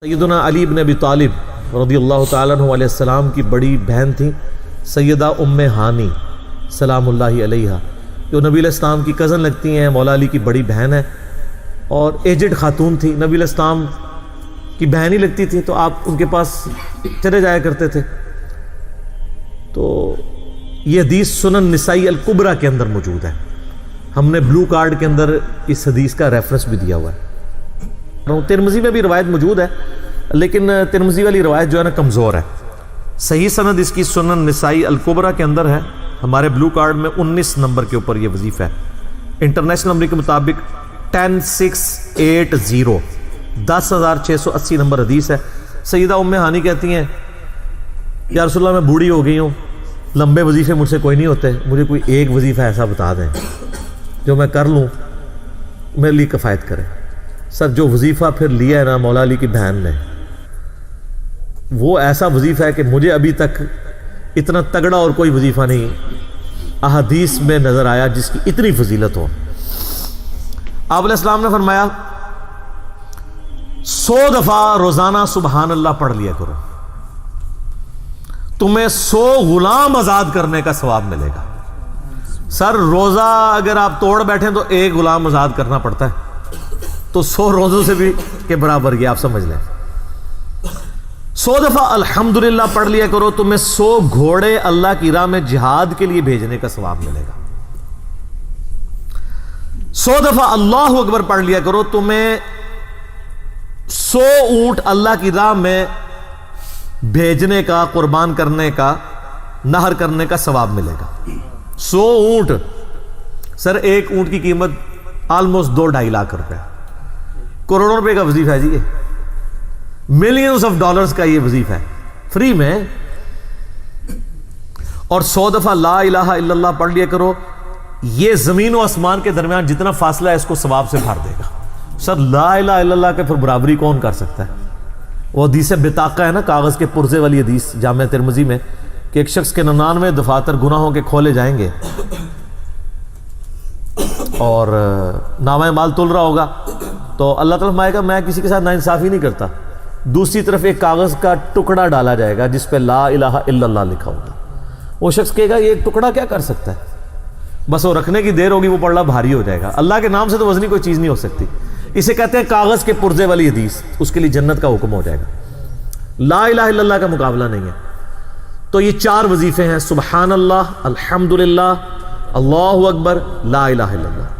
سیدنا علی بن ابی طالب رضی اللہ تعالیٰ عنہ علیہ السلام کی بڑی بہن تھی سیدہ ام ہانی سلام اللہ علیہا، جو نبی علیہ السلام کی کزن لگتی ہیں، مولا علی کی بڑی بہن ہے اور ایجڈ خاتون تھی، نبی علیہ السلام کی بہن ہی لگتی تھی، تو آپ ان کے پاس چلے جایا کرتے تھے۔ تو یہ حدیث سنن نسائی الکبریٰ کے اندر موجود ہے، ہم نے بلو کارڈ کے اندر اس حدیث کا ریفرنس بھی دیا ہوا ہے۔ ترمذی میں بھی روایت موجود ہے، لیکن ترمذی والی روایت جو ہے نا کمزور ہے، صحیح سند اس کی سنن نسائی الکبریٰ کے اندر ہے، ہمارے بلو کارڈ میں 19 نمبر کے اوپر یہ وظیفہ ہے، انٹرنیشنل نمبر کے مطابق 10680 10680 نمبر حدیث ہے۔ سیدہ ام ہانی کہتی ہیں یا رسول اللہ میں بوڑھی ہو گئی ہوں، لمبے وظیفے مجھ سے کوئی نہیں ہوتے، مجھے کوئی ایک وظیفہ ایسا بتا دیں جو میں کر لوں میرے لیے کفایت کرے۔ سر جو وظیفہ پھر لیا ہے نا مولا علی کی بہن نے، وہ ایسا وظیفہ ہے کہ مجھے ابھی تک اتنا تگڑا اور کوئی وظیفہ نہیں احادیث میں نظر آیا جس کی اتنی فضیلت ہو۔ آپ علیہ السلام نے فرمایا 100 دفعہ روزانہ سبحان اللہ پڑھ لیا کرو، تمہیں 100 غلام آزاد کرنے کا ثواب ملے گا۔ سر روزہ اگر آپ توڑ بیٹھیں تو ایک غلام آزاد کرنا پڑتا ہے، تو 100 روزوں سے بھی کے برابر یہ آپ سمجھ لیں۔ 100 دفعہ الحمدللہ پڑھ لیا کرو، تمہیں 100 گھوڑے اللہ کی راہ میں جہاد کے لیے بھیجنے کا ثواب ملے گا۔ 100 دفعہ اللہ اکبر پڑھ لیا کرو، تمہیں 100 اونٹ اللہ کی راہ میں بھیجنے کا، قربان کرنے کا، نہر کرنے کا ثواب ملے گا۔ 100 اونٹ، سر ایک اونٹ کی قیمت آلموسٹ 2-2.5 لاکھ روپے، کروڑوں روپے کا وظیفہ ہے جی، یہ ملینز آف ڈالرز کا یہ وظیفہ ہے فری میں۔ اور 100 دفعہ لا الہ الا اللہ پڑھ لیا کرو، یہ زمین و آسمان کے درمیان جتنا فاصلہ ہے اس کو ثواب سے بھر دے گا۔ سر لا الہ الا اللہ کے پھر برابری کون کر سکتا ہے؟ وہ حدیث بطاقہ ہے نا، کاغذ کے پرزے والی حدیث جامع ترمذی میں، کہ ایک شخص کے 99 دفاتر گناہوں کے کھولے جائیں گے اور نامہ مال تل رہا ہوگا تو اللہ تعالیٰ فرمائے گا میں کسی کے ساتھ ناانصافی نہیں کرتا، دوسری طرف ایک کاغذ کا ٹکڑا ڈالا جائے گا جس پہ لا الہ الا اللہ لکھا ہوگا۔ وہ شخص کہے گا یہ ایک ٹکڑا کیا کر سکتا ہے، بس وہ رکھنے کی دیر ہوگی وہ پڑھنا بھاری ہو جائے گا، اللہ کے نام سے تو وزنی کوئی چیز نہیں ہو سکتی، اسے کہتے ہیں کاغذ کے پرزے والی حدیث، اس کے لیے جنت کا حکم ہو جائے گا۔ لا الہ الا اللہ کا مقابلہ نہیں ہے۔ تو یہ 4 وظیفے ہیں، سبحان اللہ، الحمدللہ، اللہ اکبر، لا الہ الا اللہ۔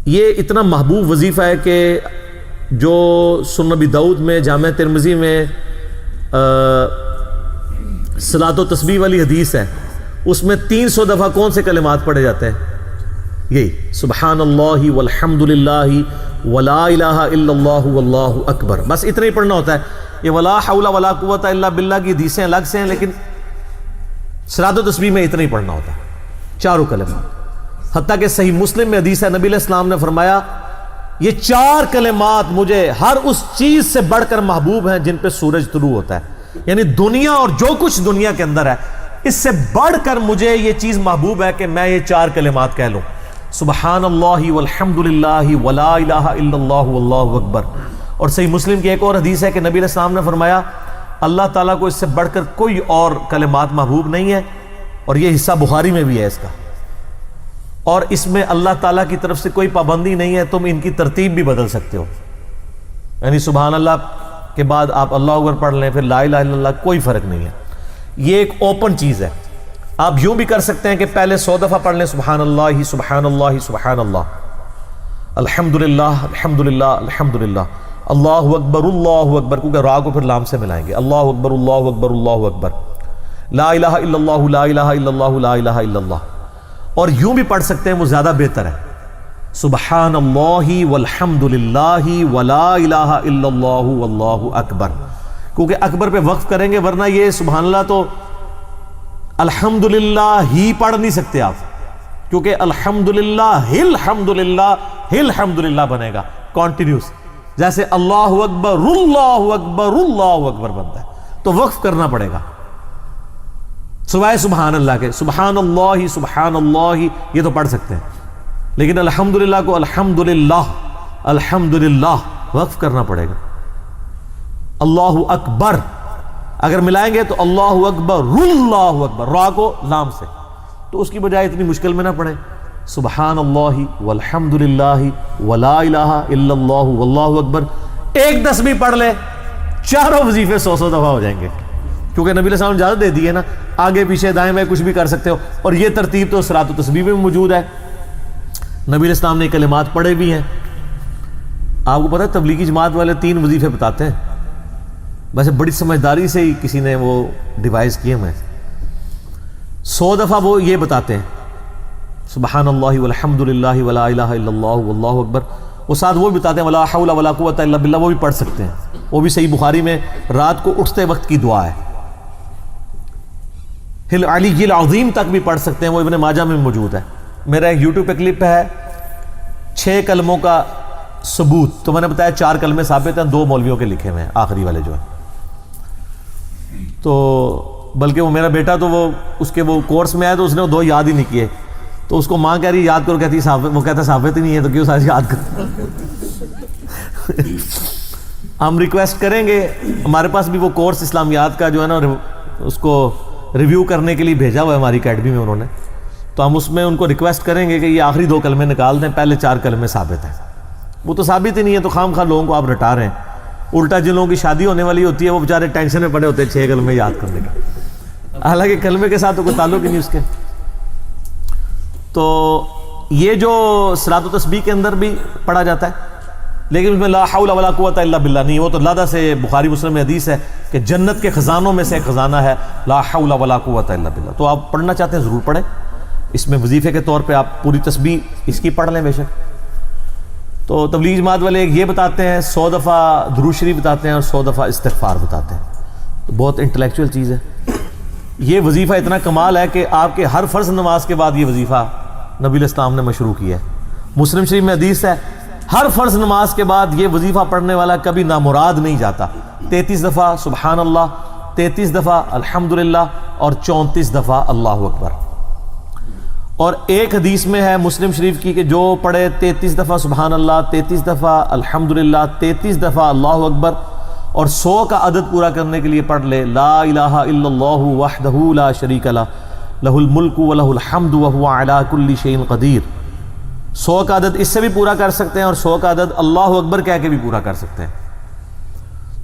یہ اتنا محبوب وظیفہ ہے کہ جو سنن ابی داؤد میں، جامع ترمذی میں صلاۃ و تسبیح والی حدیث ہے، اس میں 300 دفعہ کون سے کلمات پڑھے جاتے ہیں؟ یہی سبحان اللہ والحمد للہ ولا الہ الا اللہ واللہ اکبر، بس اتنا ہی پڑھنا ہوتا ہے۔ یہ ولا حول ولا قوت الا باللہ کی حدیثیں الگ سے ہیں، لیکن صلاۃ و تسبیح میں اتنا ہی پڑھنا ہوتا ہے، 4 کلمات۔ حتیٰ کہ صحیح مسلم میں حدیث ہے، نبی علیہ السلام نے فرمایا یہ 4 کلمات مجھے ہر اس چیز سے بڑھ کر محبوب ہیں جن پہ سورج طلوع ہوتا ہے، یعنی دنیا اور جو کچھ دنیا کے اندر ہے اس سے بڑھ کر مجھے یہ چیز محبوب ہے کہ میں یہ 4 کلمات کہہ لوں، سبحان اللہ والحمد للہ ولا الہ الا اللہ واللہ اکبر۔ اور صحیح مسلم کی ایک اور حدیث ہے کہ نبی علیہ السلام نے فرمایا اللہ تعالیٰ کو اس سے بڑھ کر کوئی اور کلمات محبوب نہیں ہے، اور یہ حصہ بخاری میں بھی ہے اس کا، اور اس میں اللہ تعالیٰ کی طرف سے کوئی پابندی نہیں ہے، تم ان کی ترتیب بھی بدل سکتے ہو، یعنی سبحان اللہ کے بعد آپ اللہ اکبر پڑھ لیں، پھر لا الہ الا اللہ، کوئی فرق نہیں ہے۔ یہ ایک اوپن چیز ہے، آپ یوں بھی کر سکتے ہیں کہ پہلے 100 دفعہ پڑھ لیں سبحان اللہ سبحان اللہ سبحان اللہ، الحمدللہ الحمدللہ الحمدللہ، اللہ اکبر، کیونکہ را کو پھر لام سے ملائیں گے، اللہ اکبر اللہ اکبر اللہ اکبر، لا الہ الا اللہ لا الہ الا اللہ لا الہ الا اللہ۔ اور یوں بھی پڑھ سکتے ہیں، وہ زیادہ بہتر ہے، سبحان اللہ والحمد للہ ولا الہ الا اللہ واللہ اکبر، کیونکہ اکبر پہ وقف کریں گے، ورنہ یہ سبحان اللہ تو الحمدللہ ہی پڑھ نہیں سکتے آپ، کیونکہ الحمدللہ الحمدللہ بنے گا کنٹینیوس، جیسے اللہ اکبر اللہ اکبر اللہ اکبر بنتا ہے، تو وقف کرنا پڑے گا سوائے سبحان اللہ کے۔ سبحان اللہ یہ تو پڑھ سکتے ہیں، لیکن الحمدللہ کو الحمدللہ الحمدللہ وقف کرنا پڑے گا. اللہ اکبر اگر ملائیں گے تو اللہ اکبر اللہ اکبر، را کو لام سے، تو اس کی بجائے اتنی مشکل میں نہ پڑھیں. سبحان اللہ والحمد للہ ولا الہ الا اللہ واللہ اکبر، ایک تسبیح پڑھ لے، چاروں وظیفے 100 دفعہ ہو جائیں گے، کیونکہ نبی علیہ السلام نے اجازت دے دی ہے نا، آگے پیچھے دائیں بائیں کچھ بھی کر سکتے ہو. اور یہ ترتیب تو صلاۃ و تسبیح میں موجود ہے. نبی علیہ السلام نے کلمات پڑھے بھی ہیں. آپ کو پتہ ہے تبلیغی جماعت والے 3 وظیفے بتاتے ہیں، ویسے بڑی سمجھداری سے ہی کسی نے وہ ڈیوائز کیے ہیں. 100 دفعہ وہ یہ بتاتے ہیں سبحان اللہ والحمد للہ ولا الہ الا اللہ واللہ اکبر. وہ ساتھ وہ بھی بتاتے ہیں ولا حول ولا قوت الا باللہ، وہ بھی پڑھ سکتے ہیں. وہ بھی صحیح بخاری میں رات کو اٹھتے وقت کی دعا ہے. العلی العظیم تک بھی پڑھ سکتے ہیں، وہ ابن ماجہ میں موجود ہے. میرا ایک یوٹیوب پہ کلپ ہے 6 کلموں کا ثبوت، تو میں نے بتایا 4 کلمے ثابت ہیں، 2 مولویوں کے لکھے ہوئے ہیں، آخری والے جو ہیں. تو بلکہ وہ میرا بیٹا تو وہ اس کے وہ کورس میں آیا تو اس نے وہ 2 یاد ہی نہیں کیے، تو اس کو ماں کہہ رہی یاد کرو، کہتی وہ کہتا ثابت ہی نہیں ہے تو کیوں سارے یاد کرو. ہم ریکویسٹ کریں گے، ہمارے پاس بھی وہ کورس اسلامیات کا جو ہے نا اس کو ریویو کرنے کے لیے بھیجا ہوا ہے ہماری اکیڈمی میں انہوں نے، تو ہم اس میں ان کو ریکویسٹ کریں گے کہ یہ آخری 2 کلمے نکال دیں، پہلے 4 کلمے ثابت ہیں. وہ تو ثابت ہی نہیں ہے تو خام خواہ لوگوں کو آپ رٹا رہے ہیں. الٹا جن لوگوں کی شادی ہونے والی ہوتی ہے وہ بیچارے ٹینشن میں پڑے ہوتے ہیں 6 کلمے یاد کرنے کا، حالانکہ کلمے کے ساتھ تو کوئی تعلق ہی نہیں اس کے. تو یہ جو صلاۃ و تسبیح کے اندر بھی پڑھا جاتا ہے، لیکن اس میں لا حول ولا قوت الا باللہ نہیں. وہ تو لادہ سے بخاری مسلم میں حدیث ہے کہ جنت کے خزانوں میں سے ایک خزانہ ہے لا حول ولا قوت الا باللہ. تو آپ پڑھنا چاہتے ہیں ضرور پڑھیں. اس میں وظیفے کے طور پہ آپ پوری تسبیح اس کی پڑھ لیں بے شک. تو تبلیغ جماعت والے یہ بتاتے ہیں 100 دفعہ درود شریف بتاتے ہیں اور 100 دفعہ استغفار بتاتے ہیں. تو بہت انٹلیکچوئل چیز ہے. یہ وظیفہ اتنا کمال ہے کہ آپ کے ہر فرض نماز کے بعد یہ وظیفہ نبی علیہ السلام نے مشروع کیا ہے. مسلم شریف میں حدیث ہے ہر فرض نماز کے بعد یہ وظیفہ پڑھنے والا کبھی نامراد نہیں جاتا. 33 دفعہ سبحان اللہ، 33 دفعہ الحمدللہ اور 34 دفعہ اللہ اکبر. اور ایک حدیث میں ہے مسلم شریف کی کہ جو پڑھے 33 دفعہ سبحان اللہ، 33 دفعہ الحمدللہ، 33 دفعہ اللہ اکبر اور 100 کا عدد پورا کرنے کے لیے پڑھ لے لا الہ الا اللہ وحدہ لا شریک لہ لہ الملک ولہ الحمد وہو علی کل شیء قدیر. 100 کا عدد اس سے بھی پورا کر سکتے ہیں اور 100 کا عدد اللہ اکبر کہہ کے بھی پورا کر سکتے ہیں.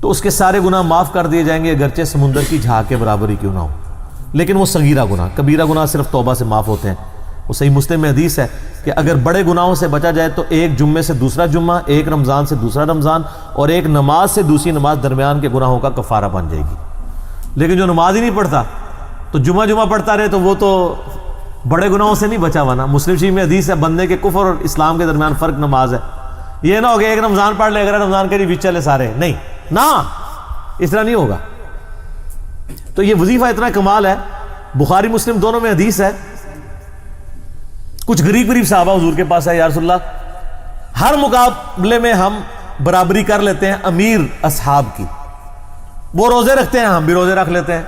تو اس کے سارے گناہ معاف کر دیے جائیں گے اگرچہ سمندر کی جھاگ کے برابر ہی کیوں نہ ہو. لیکن وہ صغیرہ گناہ، کبیرہ گناہ صرف توبہ سے معاف ہوتے ہیں. وہ صحیح مسلم میں حدیث ہے کہ اگر بڑے گناہوں سے بچا جائے تو ایک جمعے سے دوسرا جمعہ، ایک رمضان سے دوسرا رمضان اور ایک نماز سے دوسری نماز درمیان کے گناہوں کا کفارہ بن جائے گی. لیکن جو نماز ہی نہیں پڑھتا تو جمعہ پڑھتا رہے تو وہ تو بڑے گناہوں سے نہیں بچا ہوا نا. مسلم شریف میں حدیث ہے بندے کے کفر اور اسلام کے درمیان فرق نماز ہے. یہ نہ ہو کہ ایک رمضان پڑھ لے اگر رمضان کے بیچ چلے سارے، نہیں نہ، اس طرح نہیں ہوگا. تو یہ وظیفہ اتنا کمال ہے، بخاری مسلم دونوں میں حدیث ہے. کچھ غریب صحابہ حضور کے پاس ہے، یا رسول اللہ ہر مقابلے میں ہم برابری کر لیتے ہیں امیر اصحاب کی. وہ روزے رکھتے ہیں ہم بھی روزے رکھ لیتے ہیں،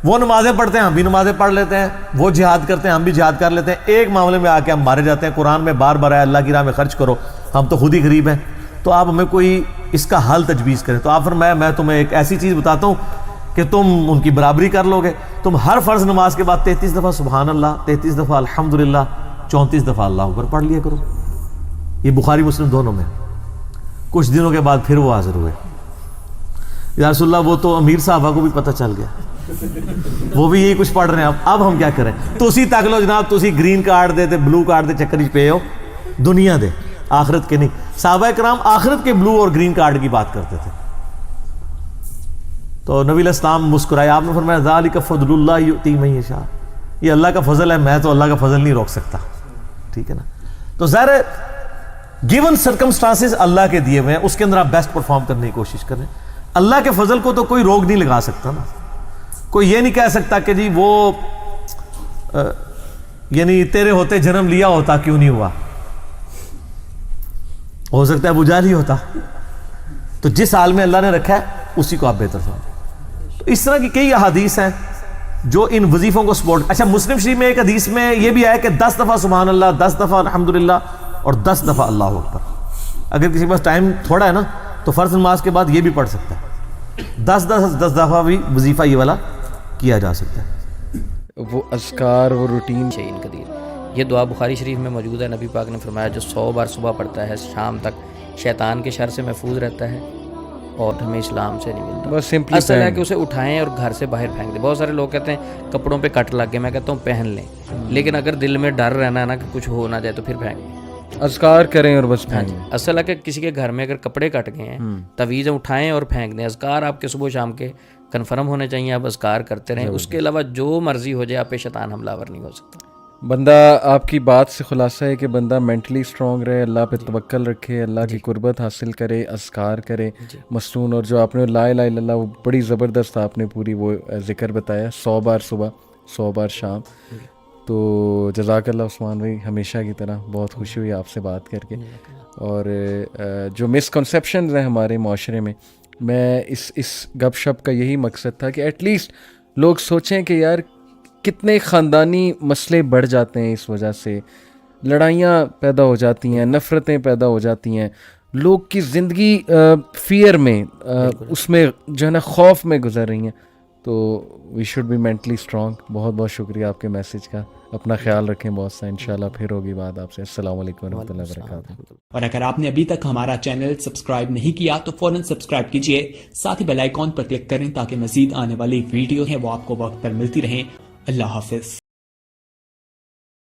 وہ نمازیں پڑھتے ہیں ہم بھی نمازیں پڑھ لیتے ہیں، وہ جہاد کرتے ہیں ہم بھی جہاد کر لیتے ہیں. ایک معاملے میں آ کے ہم مارے جاتے ہیں. قرآن میں بار بار ہے اللہ کی راہ میں خرچ کرو، ہم تو خود ہی غریب ہیں. تو آپ ہمیں کوئی اس کا حل تجویز کریں. تو آپ فرمایا میں تمہیں ایک ایسی چیز بتاتا ہوں کہ تم ان کی برابری کر لو گے. تم ہر فرض نماز کے بعد 33 دفعہ سبحان اللہ، 33 دفعہ الحمدللہ، 34 دفعہ اللہ اکبر پڑھ لیا کرو. یہ بخاری مسلم دونوں میں. کچھ دنوں کے بعد پھر وہ حاضر ہوئے، یا رسول اللہ وہ تو امیر صحابہ کو بھی پتہ چل گیا، وہ بھی یہی کچھ پڑھ رہے ہیں. اب ہم کیا کریں؟ تو اسی تک لو جناب، تو اسی گرین کارڈ دے بلو کارڈ دے چکر پہ ہو، دنیا دے آخرت کے نہیں. صحابہ کرام آخرت کے بلو اور گرین کارڈ کی بات کرتے تھے. تو نبی علیہ السلام مسکرائے، آپ نے فرمایا ذالک فضل اللہ یؤتی من یشاء، یہ اللہ کا فضل ہے، میں تو اللہ کا فضل نہیں روک سکتا. ٹھیک ہے نا. تو ظاہر ہے گیون سرکمسٹانسز اللہ کے دیے ہوئے ہیں، اس کے اندر آپ بیسٹ پرفارم کرنے کی کوشش کریں. اللہ کے فضل کو تو کوئی روک نہیں لگا سکتا نا. کوئی یہ نہیں کہہ سکتا کہ جی وہ یعنی تیرے ہوتے جنم لیا ہوتا کیوں نہیں ہوا. ہو سکتا ہے ابو جہل ہی ہوتا. تو جس حال میں اللہ نے رکھا ہے اسی کو آپ بہتر سمجھیں. تو اس طرح کی کئی احادیث ہیں جو ان وظیفوں کو سپورٹ. اچھا مسلم شریف میں ایک حدیث میں یہ بھی ہے کہ 10 دفعہ سبحان اللہ، 10 دفعہ الحمدللہ اور 10 دفعہ اللہ اکبر. اگر کسی کے پاس ٹائم تھوڑا ہے نا تو فرض نماز کے بعد یہ بھی پڑھ سکتا ہے, 10 دفعہ بھی وظیفہ یہ والا کیا جا سکتا ہے. وہ اذکار, وہ روٹین. شعین قدیر, یہ دعا بخاری شریف میں موجود ہے. نبی پاک نے فرمایا جو 100 بار صبح پڑھتا ہے شام تک شیطان کے شر سے محفوظ رہتا ہے اور ہمیں اسلام سے نہیں ملتا. بس سمپلی اصل ہے کہ اسے اٹھائیں اور گھر سے باہر پھینک دیں. بہت سارے لوگ کہتے ہیں کپڑوں پہ کٹ لگ گئے, میں کہتا ہوں پہن لیں, لیکن اگر دل میں ڈر رہنا ہے نا کہ کچھ ہو نہ جائے تو پھر پھینک دیں. اذکار کریں اور بس پھینک دیں. اصل ہے کہ کسی کے گھر میں اگر کپڑے کٹ گئے ہیں تعویذیں اٹھائیں اور پھینک دیں. اذکار آپ کے صبح شام کے کنفرم ہونے چاہیے, آپ اذکار کرتے رہیں. اس کے علاوہ جو مرضی ہو جائے آپ پہ شیطان حملہ آور نہیں ہو سکتا. بندہ, آپ کی بات سے خلاصہ ہے کہ بندہ مینٹلی اسٹرانگ رہے, اللہ پہ توکل رکھے, اللہ کی قربت حاصل کرے, اذکار کرے مصنون. اور جو آپ نے لا الہ الا اللہ, وہ بڑی زبردست آپ نے پوری وہ ذکر بتایا, 100 بار صبح 100 بار شام. تو جزاک اللہ عثمان بھائی, ہمیشہ کی طرح بہت خوشی ہوئی آپ سے بات کر کے. اور جو مسکنسیپشنز ہیں ہمارے معاشرے میں اس گپ شپ کا یہی مقصد تھا کہ ایٹ لیسٹ لوگ سوچیں کہ یار کتنے خاندانی مسئلے بڑھ جاتے ہیں اس وجہ سے, لڑائیاں پیدا ہو جاتی ہیں, نفرتیں پیدا ہو جاتی ہیں, لوگ کی زندگی فیئر میں, اس میں جو ہے نا خوف میں گزر رہی ہیں. تو we should be mentally strong. بہت بہت شکریہ آپ کے میسیج کا. اپنا خیال رکھیں بہت سا, انشاءاللہ پھر ہوگی بات آپ سے. السلام علیکم ورحمۃ اللہ وبرکاتہ. اور اگر آپ نے ابھی تک ہمارا چینل سبسکرائب نہیں کیا تو فوراً سبسکرائب کیجئے, ساتھ ہی بیل آئیکن پر کلک کریں تاکہ مزید آنے والی ویڈیو ہیں وہ آپ کو وقت پر ملتی رہیں. اللہ حافظ.